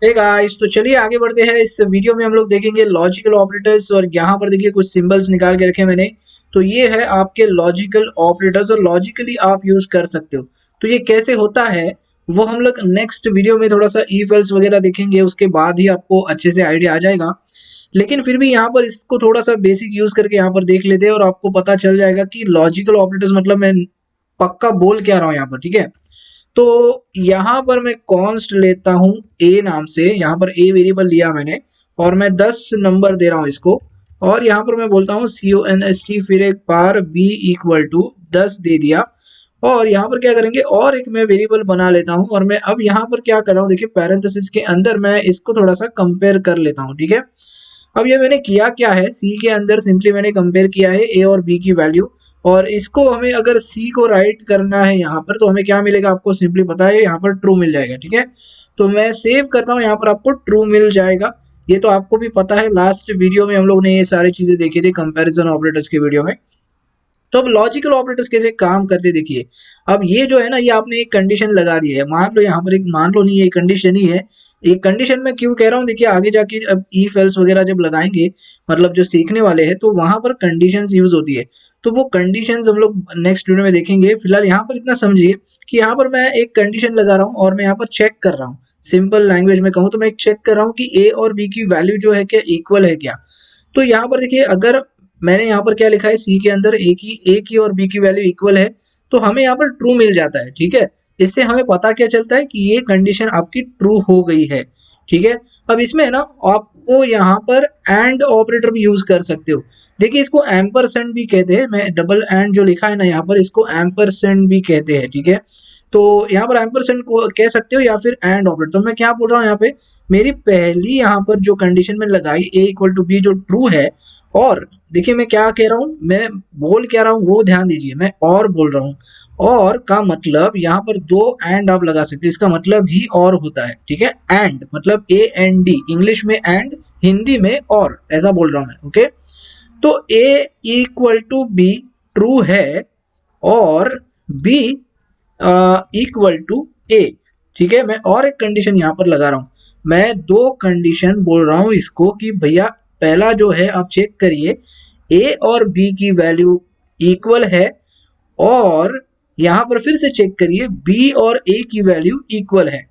Hey guys, तो चलिए आगे बढ़ते हैं। इस वीडियो में हम लोग देखेंगे लॉजिकल ऑपरेटर्स। और यहाँ पर देखिए कुछ सिंबल्स निकाल के रखे मैंने। तो ये है आपके लॉजिकल ऑपरेटर्स और लॉजिकली आप यूज कर सकते हो। तो ये कैसे होता है वो हम लोग नेक्स्ट वीडियो में थोड़ा सा इफ एल्स वगैरह देखेंगे, उसके बाद ही आपको अच्छे से आइडिया आ जाएगा। लेकिन फिर भी यहाँ पर इसको थोड़ा सा बेसिक यूज करके यहाँ पर देख लेते हैं और आपको पता चल जाएगा कि लॉजिकल ऑपरेटर्स मतलब मैं पक्का बोल क्या रहा हूँ यहाँ पर। ठीक है, तो यहाँ पर मैं कॉन्स्ट लेता हूँ ए नाम से। यहाँ पर ए वेरिएबल लिया मैंने और मैं 10 नंबर दे रहा हूँ इसको। और यहाँ पर मैं बोलता हूँ CONST, फिर एक बार b इक्वल टू 10 दे दिया। और यहाँ पर क्या करेंगे, और एक मैं वेरिएबल बना लेता हूँ। और मैं अब यहाँ पर क्या कर रहा हूँ, देखिए पैरेंथेसिस के अंदर मैं इसको थोड़ा सा कंपेयर कर लेता हूँ। ठीक है, अब ये मैंने किया क्या है, सी के अंदर सिंपली मैंने कंपेयर किया है ए और बी की वैल्यू। और इसको हमें अगर सी को राइट करना है यहाँ पर, तो हमें क्या मिलेगा, आपको सिंपली पता है यहाँ पर ट्रू मिल जाएगा। ठीक है, तो मैं सेव करता हूँ, यहाँ पर आपको ट्रू मिल जाएगा। ये तो आपको भी पता है, लास्ट वीडियो में हम लोग ने ये सारी चीजें देखी थी कंपैरिजन ऑपरेटर्स की वीडियो में। तो अब लॉजिकल ऑपरेटर्स कैसे काम करते देखिए। अब ये जो है ना, ये आपने एक कंडीशन लगा दी है। मान लो यहाँ पर एक, मान लो नहीं, ये कंडीशन ही है। एक कंडीशन में क्यों कह रहा हूँ, देखिए आगे जाके अब इफ एल्स वगैरह जब लगाएंगे, मतलब जो सीखने वाले हैं, तो वहां पर कंडीशंस यूज होती है। तो वो कंडीशंस हम लोग नेक्स्ट वीडियो में देखेंगे। फिलहाल यहाँ पर इतना समझिए कि यहाँ पर मैं एक कंडीशन लगा रहा हूँ और मैं यहाँ पर चेक कर रहा हूँ। सिंपल लैंग्वेज में कहूँ तो मैं एक चेक कर रहा हूँ कि ए और बी की वैल्यू जो है क्या इक्वल है क्या। तो यहाँ पर देखिए, अगर मैंने यहाँ पर क्या लिखा है, सी के अंदर ए की और बी की वैल्यू इक्वल है, तो हमें यहाँ पर ट्रू मिल जाता है। ठीक है, इससे हमें पता क्या चलता है कि ये कंडीशन आपकी ट्रू हो गई है। ठीक है, अब इसमें है ना, आपको यहाँ पर एंड ऑपरेटर भी यूज कर सकते हो। देखिए इसको एम्परसेंड भी कहते हैं, मैं डबल एंड जो लिखा है ना यहाँ पर, इसको एम्परसेंड भी कहते हैं। ठीक है, तो यहाँ पर एम्परसेंड को कह सकते हो या फिर एंड ऑपरेटर। तो मैं क्या बोल रहा हूँ यहाँ पे, मेरी पहली यहाँ पर जो कंडीशन में लगाई ए इक्वल टू बी जो ट्रू है, और देखिए मैं क्या कह रहा हूँ, मैं बोल क्या रहा हूँ वो ध्यान दीजिए, मैं और बोल रहा हूँ। और का मतलब यहाँ पर दो एंड आप लगा सकते हो, इसका मतलब ही और होता है। ठीक है, एंड मतलब AND, इंग्लिश में एंड, हिंदी में और, ऐसा बोल रहा हूँ मैं। ओके, तो ए इक्वल टू बी ट्रू है और बी इक्वल टू ए। ठीक है, मैं और एक कंडीशन यहाँ पर लगा रहा हूँ। मैं दो कंडीशन बोल रहा हूँ इसको कि भैया पहला जो है आप चेक करिए, ए और बी की वैल्यू इक्वल है। और यहाँ पर फिर से चेक करिए, बी और ए की वैल्यू इक्वल है।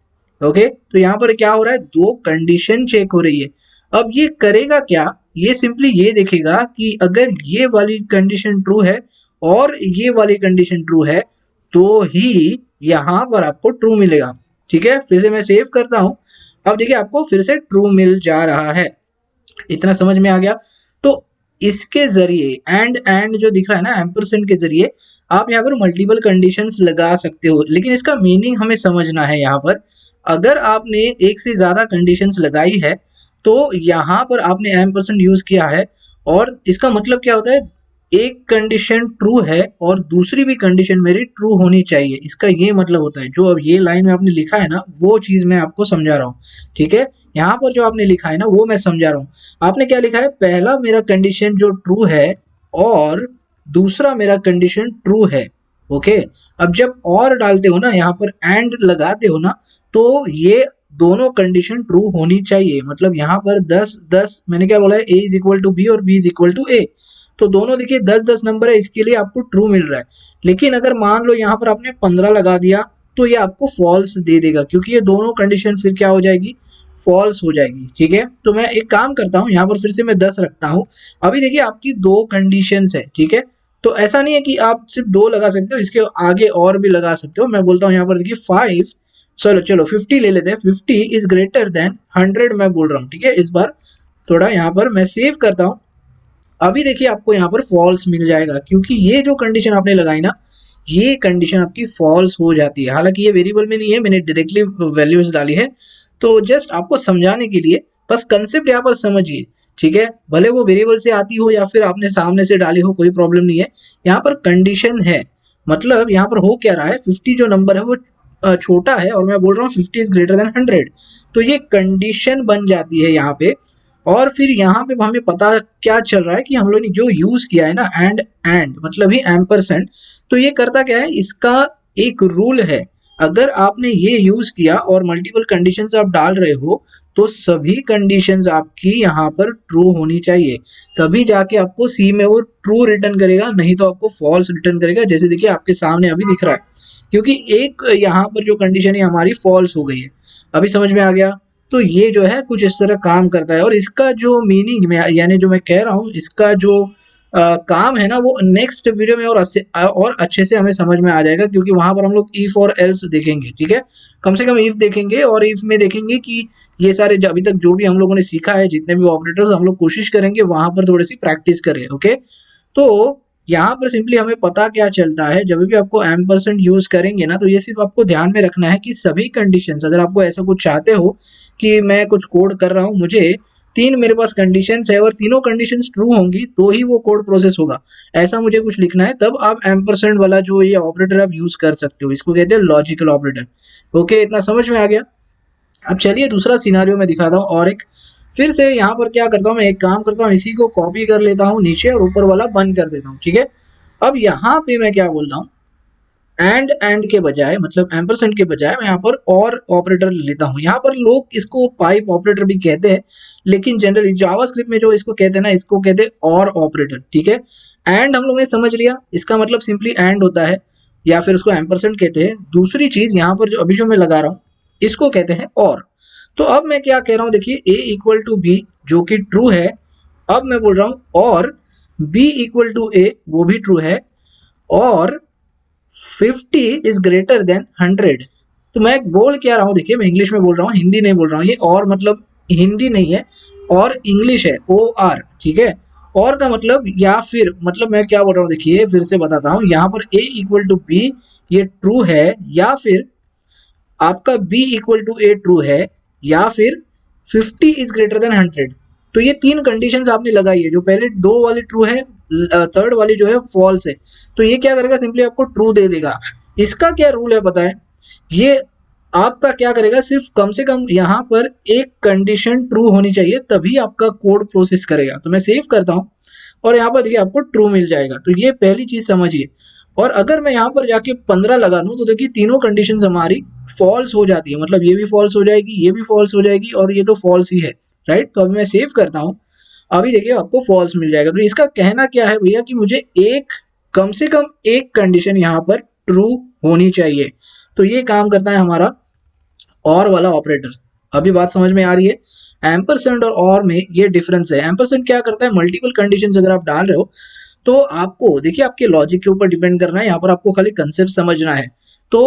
ओके, तो यहाँ पर क्या हो रहा है, दो कंडीशन चेक हो रही है। अब ये करेगा क्या, ये सिंपली ये देखेगा कि अगर ये वाली कंडीशन ट्रू है और ये वाली कंडीशन ट्रू है, तो ही यहाँ पर आपको ट्रू मिलेगा। ठीक है, फिर से मैं सेव करता हूँ। अब देखिए आपको फिर से ट्रू मिल जा रहा है। इतना समझ में आ गया। तो इसके जरिए एंड जो दिख रहा है ना, एम्परसेंड के जरिए आप यहाँ पर मल्टीपल कंडीशंस लगा सकते हो। लेकिन इसका मीनिंग हमें समझना है। यहाँ पर अगर आपने एक से ज्यादा कंडीशंस लगाई है, तो यहाँ पर आपने एम्परसेंड यूज किया है, और इसका मतलब क्या होता है, एक कंडीशन ट्रू है और दूसरी भी कंडीशन मेरी ट्रू होनी चाहिए। इसका ये मतलब होता है, जो अब ये लाइन में आपने लिखा है ना, वो चीज मैं आपको समझा रहा हूँ। ठीक है, यहाँ पर जो आपने लिखा है ना, वो मैं समझा रहा हूँ। आपने क्या लिखा है, पहला मेरा कंडीशन जो ट्रू है और दूसरा मेरा कंडीशन ट्रू है। ओके, अब जब और डालते हो ना, यहाँ पर एंड लगाते हो ना, तो ये दोनों कंडीशन ट्रू होनी चाहिए। मतलब यहाँ पर 10 मैंने क्या बोला है, ए इज इक्वल टू बी और बी इज इक्वल टू ए। तो दोनों देखिए 10 नंबर है, इसके लिए आपको ट्रू मिल रहा है। लेकिन अगर मान लो यहाँ पर आपने 15 लगा दिया, तो ये आपको फॉल्स दे देगा, क्योंकि ये दोनों कंडीशन फिर क्या हो जाएगी, फॉल्स हो जाएगी। ठीक है, तो मैं एक काम करता हूँ, यहाँ पर फिर से मैं 10 रखता हूँ। अभी देखिए आपकी दो कंडीशंस है। ठीक है, तो ऐसा नहीं है कि आप सिर्फ दो लगा सकते हो, इसके आगे और भी लगा सकते हो। मैं बोलता हूँ यहाँ पर देखिए 5, चलो 50 ले लेते हैं। 50 इज ग्रेटर देन 100 मैं बोल रहा हूँ। ठीक है, इस बार थोड़ा यहाँ पर मैं सेव करता हूँ। अभी देखिए आपको यहाँ पर फॉल्स मिल जाएगा, क्योंकि ये जो कंडीशन आपने लगाई ना, ये कंडीशन आपकी फॉल्स हो जाती है। हालांकि ये वेरिएबल में नहीं है, मैंने डायरेक्टली वैल्यूज डाली है। तो जस्ट आपको समझाने के लिए बस कंसेप्ट यहाँ पर समझिए। ठीक है, भले वो वेरिएबल से आती हो या फिर आपने सामने से डाली हो, कोई प्रॉब्लम नहीं है। यहाँ पर कंडीशन है, मतलब यहाँ पर हो क्या रहा है, 50 जो नंबर है वो छोटा है, और मैं बोल रहा हूँ 50 इज ग्रेटर देन 100। तो ये कंडीशन बन जाती है यहाँ पे। और फिर यहाँ पे हमें पता क्या चल रहा है कि हम लोग ने जो यूज किया है ना, एंड मतलब ही एम्परसेंड, तो ये करता क्या है, इसका एक रूल है। अगर आपने ये यूज किया और मल्टीपल कंडीशंस आप डाल रहे हो तो सभी कंडीशंस आपकी यहाँ पर ट्रू होनी चाहिए, तभी जाके आपको सी में वो ट्रू रिटर्न करेगा, नहीं तो आपको फॉल्स रिटर्न करेगा। जैसे देखिए आपके सामने अभी दिख रहा है, क्योंकि एक यहाँ पर जो कंडीशन है हमारी फॉल्स हो गई है। अभी समझ में आ गया? तो ये जो है कुछ इस तरह काम करता है, और इसका जो मीनिंग में यानी जो मैं कह रहा हूँ इसका जो काम है ना, वो नेक्स्ट वीडियो में और अच्छे से हमें समझ में आ जाएगा, क्योंकि वहां पर हम लोग इफ और एल्स देखेंगे। ठीक है, कम से कम इफ देखेंगे, और इफ में देखेंगे कि ये सारे अभी तक जो भी हम लोगों ने सीखा है, जितने भी ऑपरेटर्स, हम लोग कोशिश करेंगे वहां पर थोड़ी सी प्रैक्टिस करें। ओके, तो यहाँ पर सिंपली हमें पता क्या चलता है, जब भी आपको एम्परसेंड यूज करेंगे ना, तो ये सिर्फ आपको ध्यान में रखना है कि सभी कंडीशंस, अगर आपको ऐसा कुछ चाहते हो कि मैं कुछ कोड कर रहा हूँ, मुझे तीन मेरे पास कंडीशंस है और तीनों कंडीशंस ट्रू होंगी तो ही वो कोड प्रोसेस होगा, ऐसा मुझे कुछ लिखना है, तब आप एम्परसेंड वाला जो ये ऑपरेटर आप यूज कर सकते हो। इसको कहते हैं लॉजिकल ऑपरेटर। ओके, इतना समझ में आ गया? अब चलिए दूसरा सिनारियो में दिखाता हूँ, और एक फिर से यहाँ पर क्या करता हूँ, मैं एक काम करता हूँ, इसी को कॉपी कर लेता हूँ नीचे और ऊपर वाला बंद कर देता हूँ। ठीक है, अब यहाँ पे मैं क्या बोल रहा हूँ, एंड के बजाय, मतलब एम्परसेंड के बजाय मैं यहाँ पर और ऑपरेटर लेता हूँ। यहाँ पर लोग इसको पाइप ऑपरेटर भी कहते हैं, लेकिन जनरली जावास्क्रिप्ट में जो इसको कहते हैं ना, इसको कहते हैं और ऑपरेटर। ठीक है, एंड हम लोग ने समझ लिया, इसका मतलब सिंपली एंड होता है, या फिर उसको एम्परसेंड कहते हैं। दूसरी चीज यहाँ पर जो अभी जो मैं लगा रहा हूँ, इसको कहते हैं और। तो अब मैं क्या कह रहा हूँ, देखिए a इक्वल टू बी जो कि ट्रू है, अब मैं बोल रहा हूँ और b इक्वल टू a वो भी ट्रू है, और 50 इज ग्रेटर देन 100। तो मैं बोल क्या रहा हूँ, देखिए मैं इंग्लिश में बोल रहा हूँ, हिंदी नहीं बोल रहा हूँ। ये और मतलब हिंदी नहीं है, और इंग्लिश है, ओ आर। ठीक है, और का मतलब या फिर, मतलब मैं क्या बोल रहा हूँ, देखिए फिर से बताता हूँ, यहाँ पर a इक्वल टू बी ये ट्रू है, या फिर आपका b equal to A true है, या फिर 50 इज ग्रेटर देन 100। तो ये तीन कंडीशंस आपने लगाई है, जो पहले दो वाली ट्रू है, थर्ड वाली जो है फॉल्स है, तो ये क्या करेगा, सिंपली आपको ट्रू दे देगा। इसका क्या रूल है पता है, ये आपका क्या करेगा, सिर्फ कम से कम यहाँ पर एक कंडीशन ट्रू होनी चाहिए तभी आपका कोड प्रोसेस करेगा। तो मैं सेव करता हूँ, और यहाँ पर देखिए आपको ट्रू मिल जाएगा। तो ये पहली चीज समझिए। और अगर मैं यहाँ पर जाके 15 लगा दूं, तो देखिए तीनों कंडीशंस हमारी फॉल्स हो जाती है, मतलब ये भी फॉल्स हो जाएगी, ये भी फॉल्स हो जाएगी, और ये तो फॉल्स ही है, राइट। तो अभी मैं सेव करता हूँ, अभी देखिए आपको फॉल्स मिल जाएगा। तो इसका कहना क्या है भैया, कि मुझे एक, कम से कम एक कंडीशन यहाँ पर ट्रू होनी चाहिए। तो ये काम करता है हमारा और वाला ऑपरेटर। अभी बात समझ में आ रही है? एम्परसेंड और में ये डिफरेंस है। एम्परसेंड क्या करता है, मल्टीपल कंडीशंस अगर आप डाल रहे हो, तो आपको देखिए आपके लॉजिक के ऊपर डिपेंड करना है, यहाँ पर आपको खाली कंसेप्ट समझना है। तो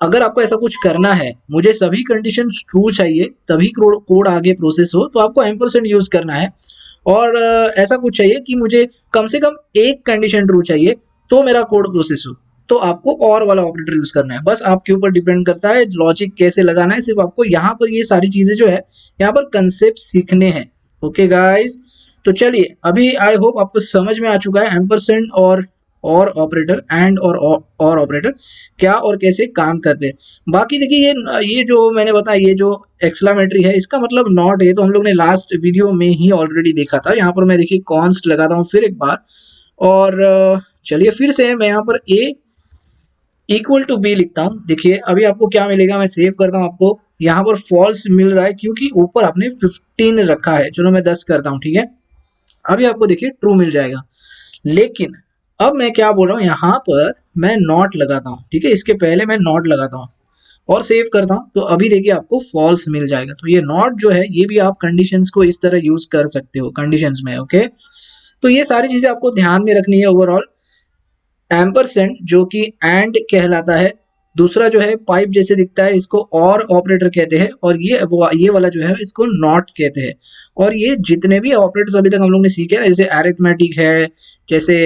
अगर आपको ऐसा कुछ करना है, मुझे सभी कंडीशंस ट्रू चाहिए तभी कोड आगे प्रोसेस हो, तो आपको एम्परसेंड यूज करना है। और ऐसा कुछ चाहिए कि मुझे कम से कम एक कंडीशन ट्रू चाहिए तो मेरा कोड प्रोसेस हो, तो आपको और वाला ऑपरेटर यूज करना है। बस आपके ऊपर डिपेंड करता है लॉजिक कैसे लगाना है, सिर्फ आपको यहाँ पर ये सारी चीजें जो है यहाँ पर कंसेप्ट सीखने हैं। ओके गाइज, तो चलिए अभी आई होप आपको समझ में आ चुका है एम्परसेंड और ऑपरेटर, एंड और ऑपरेटर क्या और कैसे काम करते हैं। बाकी देखिए ये जो मैंने बताया, ये जो एक्सक्लामेटरी है, इसका मतलब नॉट है, तो हम लोग ने लास्ट वीडियो में ही ऑलरेडी देखा था। यहाँ पर मैं देखिए कॉन्स्ट लगाता हूँ फिर एक बार, और चलिए फिर से मैं यहाँ पर a इक्वल टू बी लिखता हूँ। देखिए अभी आपको क्या मिलेगा, मैं सेव करता हूँ, आपको यहाँ पर फॉल्स मिल रहा है क्योंकि ऊपर आपने 15 रखा है। चलो मैं 10 करता हूँ, ठीक है। अभी आपको देखिए ट्रू मिल जाएगा, लेकिन अब मैं क्या बोल रहा हूँ, यहाँ पर मैं नॉट लगाता हूँ, ठीक है, इसके पहले मैं नॉट लगाता हूँ और सेव करता हूँ, तो अभी देखिए आपको फॉल्स मिल जाएगा। तो ये नॉट जो है, ये भी आप कंडीशंस को इस तरह यूज कर सकते हो कंडीशंस में। ओके, तो ये सारी चीजें आपको ध्यान में रखनी है ओवरऑल। एम्परसेंड जो कि एंड कहलाता है, दूसरा जो है पाइप जैसे दिखता है, इसको और ऑपरेटर कहते हैं, और ये वाला जो है इसको नॉट कहते हैं। और ये जितने भी ऑपरेटर्स अभी तक हम लोग ने सीखे ना, जैसे अरिथमेटिक है, जैसे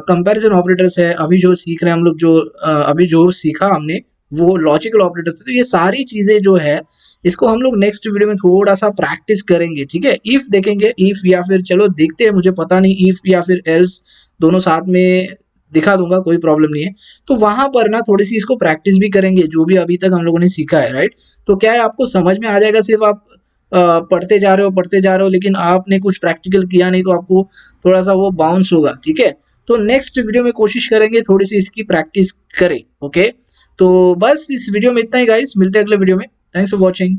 कंपैरिजन ऑपरेटर्स है, अभी जो सीख रहे हैं हम लोग, जो अभी जो सीखा हमने वो लॉजिकल ऑपरेटर्स है। तो ये सारी चीजें जो है, इसको हम लोग नेक्स्ट वीडियो में थोड़ा सा प्रैक्टिस करेंगे, ठीक है। इफ देखेंगे, इफ या फिर चलो देखते हैं, मुझे पता नहीं, इफ या फिर एल्स दोनों साथ में दिखा दूंगा, कोई प्रॉब्लम नहीं है। तो वहां पर ना थोड़ी सी इसको प्रैक्टिस भी करेंगे, जो भी अभी तक हम लोगों ने सीखा है, राइट। तो क्या है, आपको समझ में आ जाएगा, सिर्फ आप पढ़ते जा रहे हो, लेकिन आपने कुछ प्रैक्टिकल किया नहीं, तो आपको थोड़ा सा वो बाउंस होगा, ठीक है। तो नेक्स्ट वीडियो में कोशिश करेंगे थोड़ी सी इसकी प्रैक्टिस करें। ओके, तो बस इस वीडियो में इतना ही गाइस, मिलते हैं अगले वीडियो में। Thanks for watching.